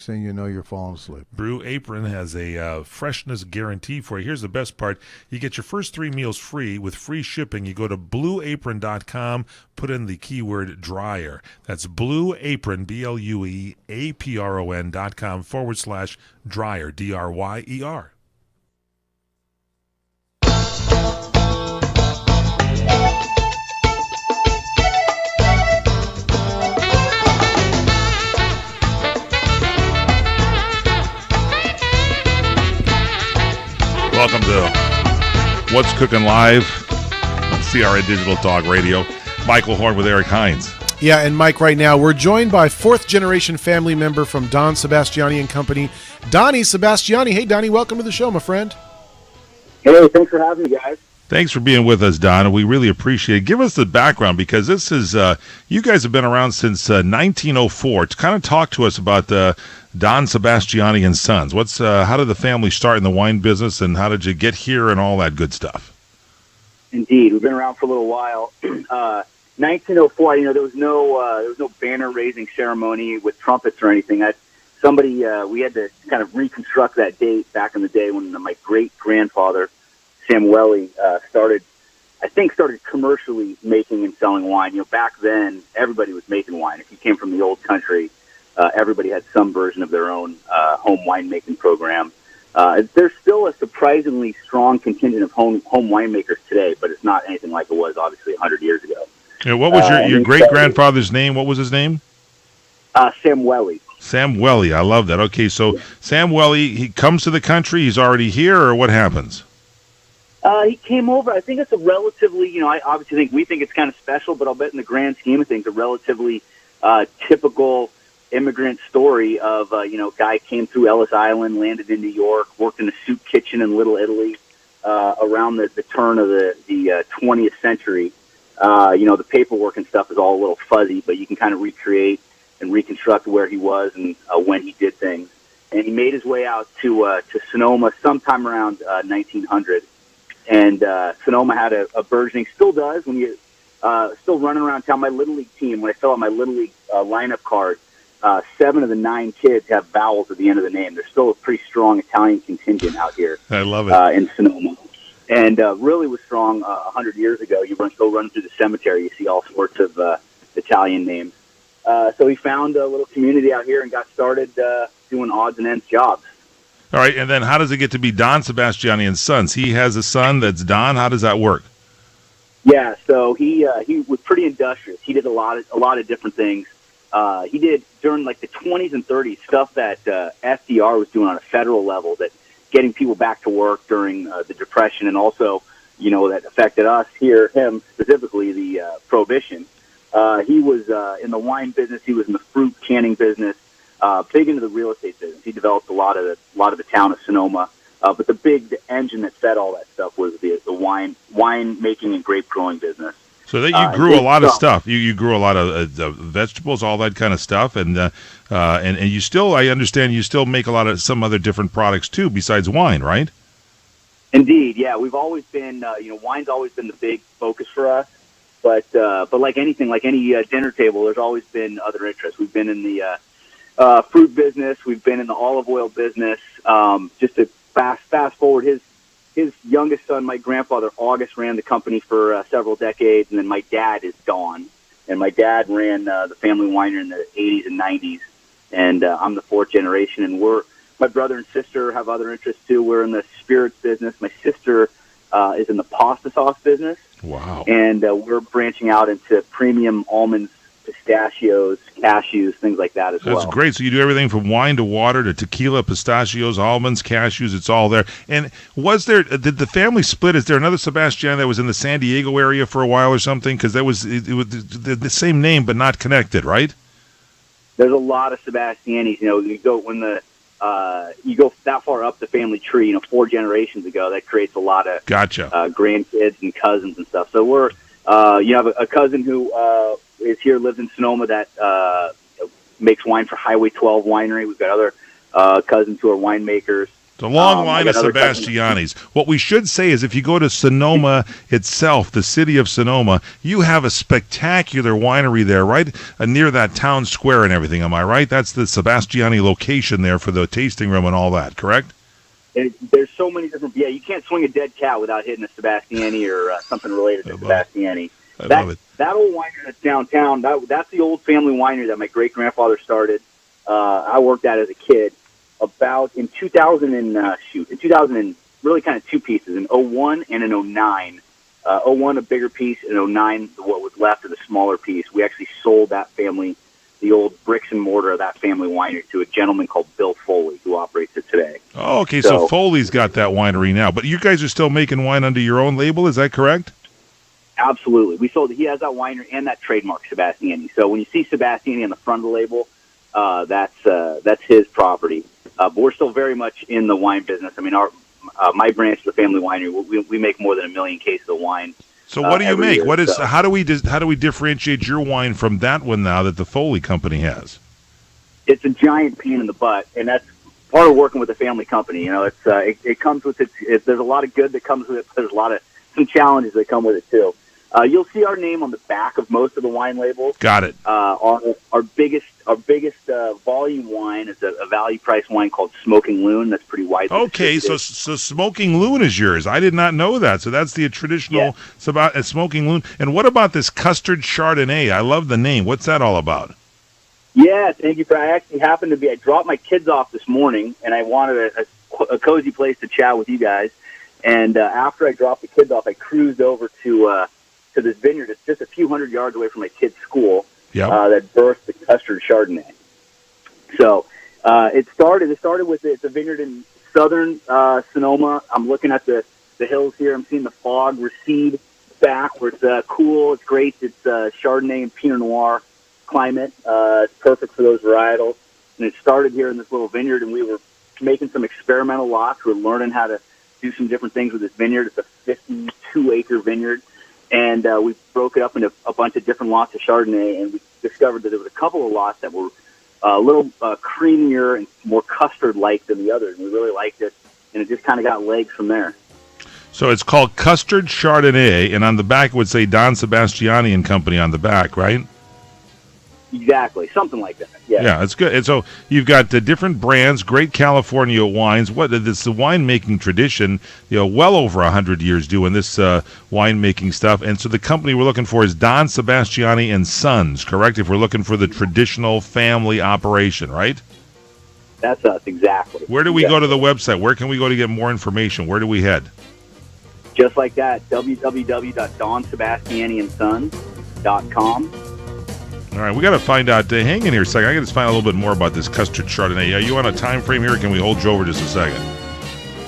Saying you're falling asleep. Brew Apron has a freshness guarantee for you. Here's the best part. You get your first 3 meals free with free shipping. You go to blueapron.com, put in the keyword dryer. That's blueapron, BLUEAPRON.com/dryer, DRYER. Welcome to What's Cooking Live on CRA Digital Talk Radio. Michael Horn with Eric Hines. Yeah, and Mike, right now, we're joined by fourth-generation family member from Don Sebastiani and Company, Donny Sebastiani. Hey, Donny, welcome to the show, my friend. Hey, thanks for having me, guys. Thanks for being with us, Don. We really appreciate it. Give us the background, because this is, you guys have been around since 1904. To kind of talk to us about Don Sebastiani and Sons. How did the family start in the wine business, and how did you get here and all that good stuff? Indeed, we've been around for a little while. 1904, there was no banner raising ceremony with trumpets or anything. We had to kind of reconstruct that date back in the day when my great grandfather Samueli started commercially making and selling wine. Back then everybody was making wine. If you came from the old country, everybody had some version of their own home winemaking program. There's still a surprisingly strong contingent of home winemakers today, but it's not anything like it was obviously 100 years ago. Yeah, what was your great grandfather's name? What was his name? Samueli. Samueli, I love that. Okay, so Samueli, he comes to the country. He's already here, or what happens? He came over. I think it's a relatively, I obviously we think it's kind of special, but I'll bet in the grand scheme of things, a relatively typical immigrant story of, guy came through Ellis Island, landed in New York, worked in a soup kitchen in Little Italy around the turn of the 20th century. The paperwork and stuff is all a little fuzzy, but you can kind of recreate and reconstruct where he was and when he did things. And he made his way out to Sonoma sometime around 1900. And Sonoma had a burgeoning, still does, when you still running around town. My Little League team, when I fill out my Little League lineup card, 7 of the 9 kids have vowels at the end of the name. There's still a pretty strong Italian contingent out here. I love it. In Sonoma. And really was strong 100 years ago. You go run through the cemetery, you see all sorts of Italian names. So he found a little community out here and got started doing odds and ends jobs. All right, and then how does it get to be Don Sebastiani and Sons? He has a son that's Don. How does that work? Yeah, so he was pretty industrious. He did a lot of different things. He did during like the 20s and 30s stuff that FDR was doing on a federal level, that getting people back to work during the Depression, and also that affected us here, him specifically, the Prohibition. He was in the wine business. He was in the fruit canning business. Big into the real estate business. He developed a lot of the town of Sonoma. But the engine that fed all that stuff was the wine making and grape growing business. So that you grew a lot of stuff. You grew a lot of vegetables, all that kind of stuff, and you still, I understand, you still make a lot of some other different products too besides wine, right? Indeed, yeah. We've always been, wine's always been the big focus for us. But like anything, like any dinner table, there's always been other interests. We've been in the fruit business. We've been in the olive oil business. Just to fast forward, his youngest son, my grandfather August, ran the company for several decades, and then my dad is Don, and my dad ran the family winery in the 80s and 90s, and I'm the 4th generation, and my brother and sister have other interests too. We're in the spirits business. My sister is in the pasta sauce business. Wow. And we're branching out into premium almonds, pistachios, cashews, things like that as well. That's great. So you do everything from wine to water to tequila, pistachios, almonds, cashews. It's all there. And did the family split? Is there another Sebastian that was in the San Diego area for a while or something? Because it was the same name but not connected, right? There's a lot of Sebastianis. You go that far up the family tree. 4 generations ago, that creates a lot of grandkids and cousins and stuff. So we're you have a cousin who is here, lives in Sonoma, that makes wine for Highway 12 Winery. We've got other cousins who are winemakers. The long line I of got another cousin. Sebastianis. What we should say is if you go to Sonoma itself, the city of Sonoma, you have a spectacular winery there, right near that town square and everything. Am I right? That's the Sebastiani location there for the tasting room and all that, correct? There's so many different. Yeah, you can't swing a dead cat without hitting a Sebastiani or something related to Sebastiani. I love it. That old winery that's downtown, that's the old family winery that my great-grandfather started. I worked at as a kid. About in 2000 and really kind of two pieces, in 01 and in 09. 01 a bigger piece, and 09 what was left of the smaller piece. We actually sold that family, the old bricks and mortar of that family winery, to a gentleman called Bill Foley, who operates it today. Oh, okay, so Foley's got that winery now. But you guys are still making wine under your own label, is that correct? Absolutely. He has that winery and that trademark, Sebastiani. So when you see Sebastiani on the front of the label, that's his property. But we're still very much in the wine business. I mean, my branch of the family winery, we make more than 1 million cases of wine. So what do you make? Year, how do we differentiate your wine from that one now that the Foley company has? It's a giant pain in the butt, and that's part of working with a family company. You know, it comes with there's a lot of good that comes with it, but there's some challenges that come with it too. You'll see our name on the back of most of the wine labels. Got it. Our biggest volume wine is a value price wine called Smoking Loon. That's pretty widely distributed. So Smoking Loon is yours. I did not know that. So that's the traditional Smoking Loon. And what about this Custard Chardonnay? I love the name. What's that all about? Yeah, thank you. I actually happened to I dropped my kids off this morning, and I wanted a cozy place to chat with you guys. And after I dropped the kids off, I cruised over to this vineyard. It's just a few hundred yards away from my kids' school. That birthed the Custard Chardonnay. So it started with it's a vineyard in southern Sonoma. I'm looking at the hills here. I'm seeing the fog recede back where it's cool. It's great. It's Chardonnay and Pinot Noir climate. It's perfect for those varietals. And it started here in this little vineyard, and we were making some experimental lots. We're learning how to do some different things with this vineyard. It's a 52-acre vineyard. And we broke it up into a bunch of different lots of Chardonnay, and we discovered that there was a couple of lots that were a little creamier and more custard-like than the others. And we really liked it, and it just kind of got legs from there. So it's called Custard Chardonnay, and on the back it would say Donny Sebastiani and Company on the back, right? Exactly, something like that. Yeah, it's good. And so you've got different brands, great California wines. This the winemaking tradition, well over 100 years doing this winemaking stuff. And so the company we're looking for is Donny Sebastiani and Sons, correct? If we're looking for the traditional family operation, right? That's us, exactly. Where do we go to the website? Where can we go to get more information? Where do we head? Just like that, www.donsebastianiandsons.com. All right, we got to find out. Hang in here a second. I got to find a little bit more about this Custard Chardonnay. Are you on a time frame here, or can we hold you over just a second?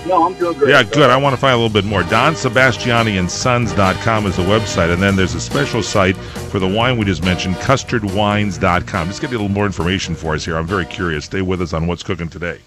No, I'm doing great. Yeah, good. I want to find a little bit more. DonSebastianiandsons.com is the website, and then there's a special site for the wine we just mentioned, custardwines.com. Just get a little more information for us here. I'm very curious. Stay with us on What's Cooking Today.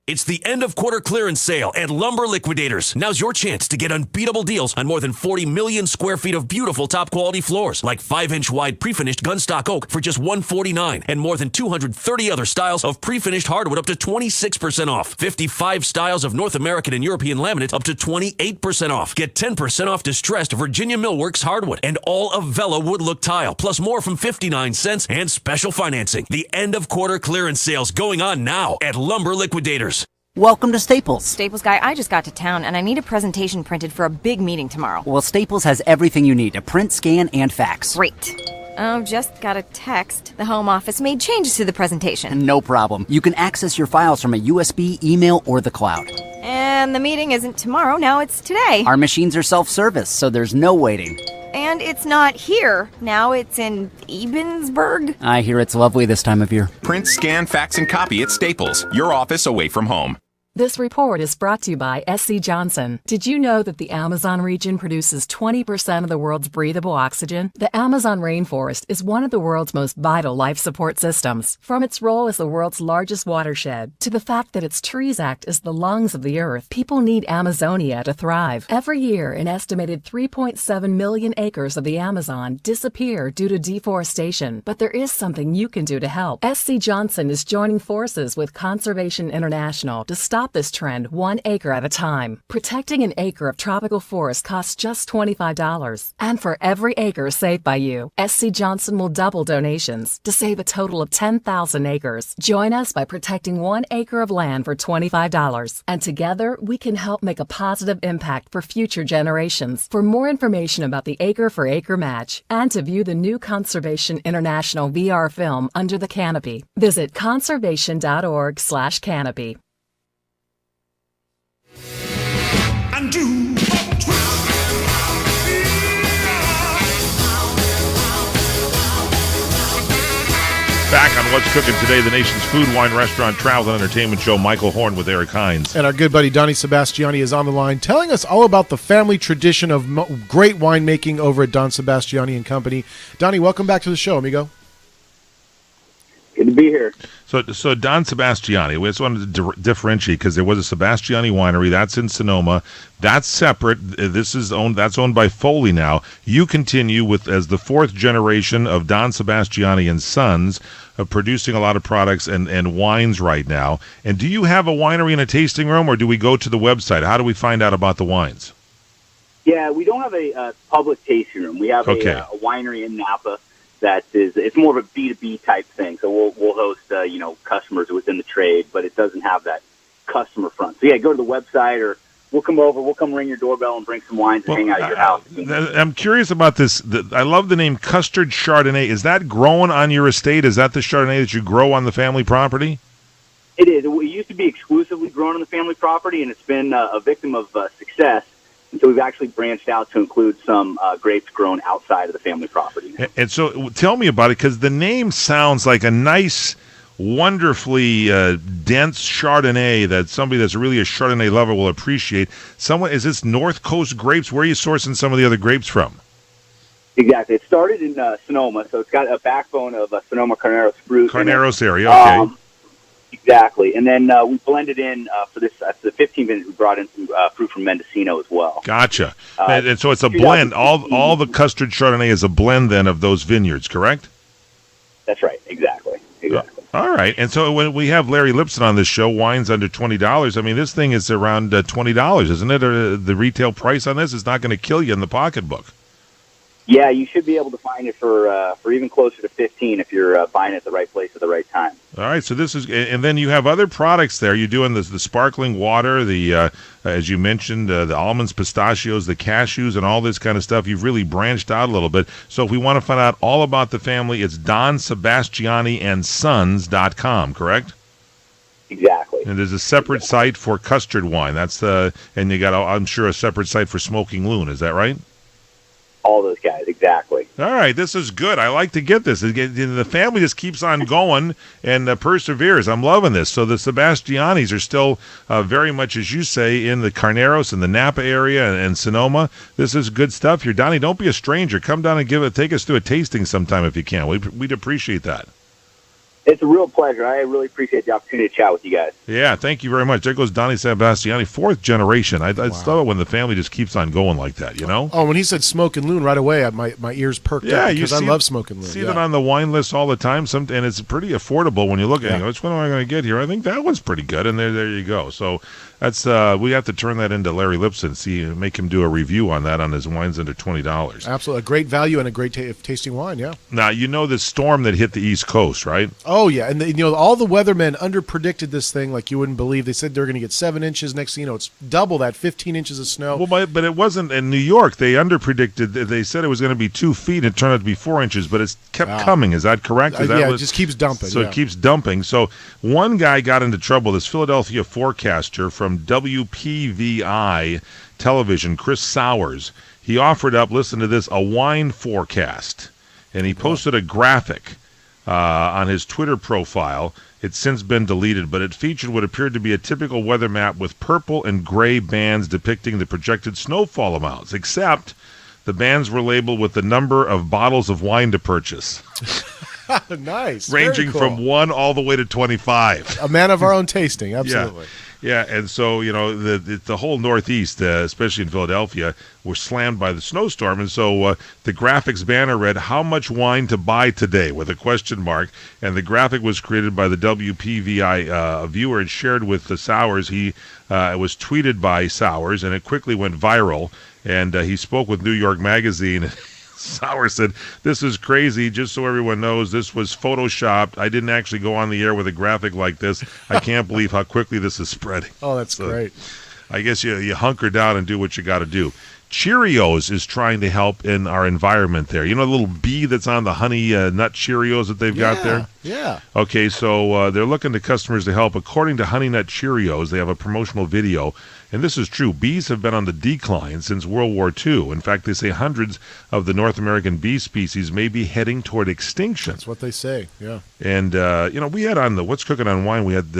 It's the end of quarter clearance sale at Lumber Liquidators. Now's your chance to get unbeatable deals on more than 40 million square feet of beautiful top quality floors, like 5-inch wide pre-finished gunstock oak for just $149, and more than 230 other styles of pre-finished hardwood up to 26% off. 55 styles of North American and European laminate up to 28% off. Get 10% off distressed Virginia Millworks hardwood and all of Vela wood look tile, plus more from 59 cents and special financing. The end of quarter clearance sales going on now at Lumber Liquidators. Welcome to Staples. Staples guy, I just got to town and I need a presentation printed for a big meeting tomorrow. Well, Staples has everything you need to print, scan, and fax. Great. Oh, just got a text. The home office made changes to the presentation. No problem. You can access your files from a USB, email, or the cloud. And the meeting isn't tomorrow, now it's today. Our machines are self-service, so there's no waiting. And it's not here. Now it's in Ebensburg. I hear it's lovely this time of year. Print, scan, fax, and copy at Staples, your office away from home. This report is brought to you by SC Johnson. Did you know that the Amazon region produces 20% of the world's breathable oxygen? The Amazon rainforest is one of the world's most vital life support systems. From its role as the world's largest watershed to the fact that its trees act as the lungs of the earth, people need Amazonia to thrive. Every year, an estimated 3.7 million acres of the Amazon disappear due to deforestation. But there is something you can do to help. SC Johnson is joining forces with Conservation International to stop this trend 1 acre at a time. Protecting an acre of tropical forest costs just $25. And for every acre saved by you, SC Johnson will double donations to save a total of 10,000 acres. Join us by protecting 1 acre of land for $25. And together, we can help make a positive impact for future generations. For more information about the Acre for Acre match and to view the new Conservation International VR film Under the Canopy, visit conservation.org/canopy. And do Back on What's Cooking Today, the nation's food, wine, restaurant, travel, and entertainment show. Michael Horn with Eric Hines. And our good buddy Donny Sebastiani is on the line telling us all about the family tradition of great winemaking over at Don Sebastiani and Company. Donny, welcome back to the show, amigo. Good to be here. So Don Sebastiani, we just wanted to differentiate because there was a Sebastiani winery that's in Sonoma. That's separate. That's owned by Foley now. You continue with as the fourth generation of Don Sebastiani and Sons, producing a lot of products and wines right now. And do you have a winery and a tasting room, or do we go to the website? How do we find out about the wines? Yeah, we don't have a public tasting room. We have a winery in Napa. It's more of a B2B type thing. So we'll host customers within the trade, but it doesn't have that customer front. So yeah, go to the website, or we'll come over. We'll come ring your doorbell and bring some wines and hang out at your house. I'm curious about this. I love the name Custard Chardonnay. Is that grown on your estate? Is that the Chardonnay that you grow on the family property? It is. It used to be exclusively grown on the family property, and it's been a victim of success. And so we've actually branched out to include some grapes grown outside of the family property now. And so tell me about it, because the name sounds like a nice, wonderfully dense Chardonnay that somebody that's really a Chardonnay lover will appreciate. Is this North Coast grapes? Where are you sourcing some of the other grapes from? Exactly. It started in Sonoma, so it's got a backbone of Sonoma Carneros fruit. Carneros area, okay. Exactly. And then we blended in, for this, the 15 vintage, we brought in some fruit from Mendocino as well. Gotcha. And so it's a blend. All the custard Chardonnay is a blend then of those vineyards, correct? That's right. Exactly. All right. And so when we have Larry Lipson on this show, wines under $20, I mean, this thing is around $20, isn't it? The retail price on this is not going to kill you in the pocketbook. Yeah, you should be able to find it for even closer to $15 if you're buying it at the right place at the right time. All right, so this is, and then you have other products there. You're doing the sparkling water, the as you mentioned, the almonds, pistachios, the cashews, and all this kind of stuff. You've really branched out a little bit. So if we want to find out all about the family, it's DonSebastianiAndSons.com, correct? Exactly. And there's a separate site for custard wine. That's and you got, I'm sure, a separate site for smoking loon. Is that right? All those guys, exactly. All right, this is good. I like to get this. The family just keeps on going and perseveres. I'm loving this. So the Sebastianis are still very much, as you say, in the Carneros and the Napa area and Sonoma. This is good stuff here. Donnie, don't be a stranger. Come down and take us through a tasting sometime if you can. We'd appreciate that. It's a real pleasure. I really appreciate the opportunity to chat with you guys. Yeah, thank you very much. There goes Donny Sebastiani, fourth generation. I love it when the family just keeps on going like that, you know? Oh, when he said Smoke and Loon right away, my ears perked up because I love Smoke and Loon. See that on the wine list all the time, and it's pretty affordable when you look at it. Which one am I going to get here? I think that one's pretty good, and there you go. So that's we have to turn that into Larry Lipson, make him do a review on that on his wines under $20. Absolutely. A great value and a great tasting wine, yeah. Now, you know the storm that hit the East Coast, right? Oh, yeah. And, all the weathermen underpredicted this thing like you wouldn't believe. They said they were going to get 7 inches. Next thing you know, it's double that, 15 inches of snow. Well, but it wasn't in New York. They underpredicted. They said it was going to be 2 feet. It turned out to be 4 inches, but it's kept coming. Is that correct? It just keeps dumping. So it keeps dumping. So one guy got into trouble, this Philadelphia forecaster from WPVI television, Chris Sowers. He offered up, listen to this, a wine forecast. And he posted a graphic on his Twitter profile. It's since been deleted, but it featured what appeared to be a typical weather map with purple and gray bands depicting the projected snowfall amounts, except the bands were labeled with the number of bottles of wine to purchase. Nice. Ranging Very cool. from 1 all the way to 25. A man of our own tasting, absolutely. Yeah, and so, the whole Northeast, especially in Philadelphia, were slammed by the snowstorm. And so the graphics banner read, "How much wine to buy today?" with a question mark. And the graphic was created by the WPVI viewer and shared with the Sowers. It was tweeted by Sowers, and it quickly went viral. And he spoke with New York Magazine. Sauer said, "This is crazy. Just so everyone knows, this was photoshopped. I didn't actually go on the air with a graphic like this. I can't believe how quickly this is spreading." Oh, that's great. I guess you hunker down and do what you got to do. Cheerios is trying to help in our environment there. You know the little bee that's on the honey nut Cheerios that they've got there? Yeah. Okay, so they're looking to customers to help. According to Honey Nut Cheerios, they have a promotional video. And this is true. Bees have been on the decline since World War II. In fact, they say hundreds of the North American bee species may be heading toward extinction. That's what they say, yeah. And, we had on the What's Cooking on Wine, we had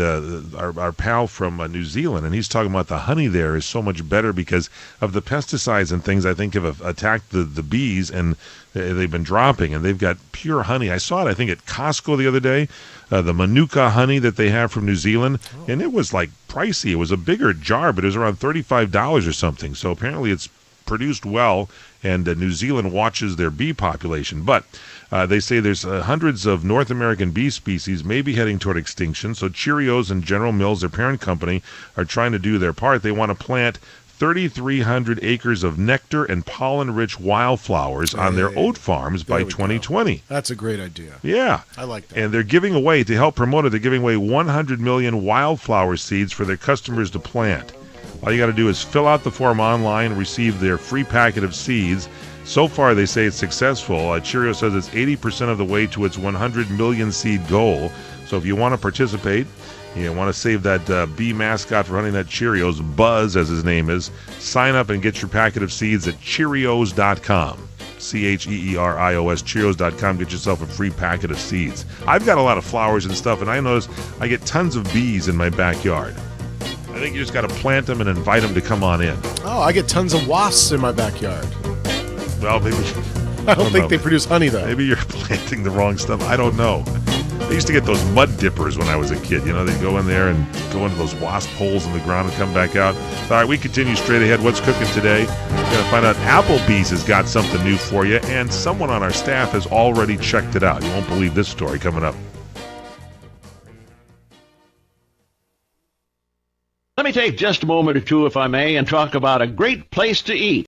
our pal from New Zealand, and he's talking about the honey there is so much better because of the pesticides and things I think have attacked the bees, and they've been dropping, and they've got pure honey. I saw it, I think, at Costco the other day, the Manuka honey that they have from New Zealand, and it was like pricey. It was a bigger jar, but it was around $35 or something. So apparently it's produced well, and New Zealand watches their bee population. But they say there's hundreds of North American bee species may be heading toward extinction. So Cheerios and General Mills, their parent company, are trying to do their part. They want to plant 3,300 acres of nectar and pollen-rich wildflowers on their oat farms by 2020. That's a great idea. Yeah. I like that. And they're giving away, to help promote it, they're giving away 100 million wildflower seeds for their customers to plant. All you got to do is fill out the form online, receive their free packet of seeds. So far, they say it's successful. Cheerio says it's 80% of the way to its 100 million seed goal. So if you want to participate, you want to save that bee mascot for Honey Nut Cheerios, Buzz as his name is, sign up and get your packet of seeds at Cheerios.com. Cheerios, Cheerios.com. Get yourself a free packet of seeds. I've got a lot of flowers and stuff, and I notice I get tons of bees in my backyard. I think you just got to plant them and invite them to come on in. Oh, I get tons of wasps in my backyard. Well, maybe... I don't think they produce honey, though. Maybe you're planting the wrong stuff. I don't know. I used to get those mud dippers when I was a kid. They'd go in there and go into those wasp holes in the ground and come back out. All right, we continue straight ahead. What's cooking today? We're going to find out Applebee's has got something new for you, and someone on our staff has already checked it out. You won't believe this story coming up. Let me take just a moment or two, if I may, and talk about a great place to eat.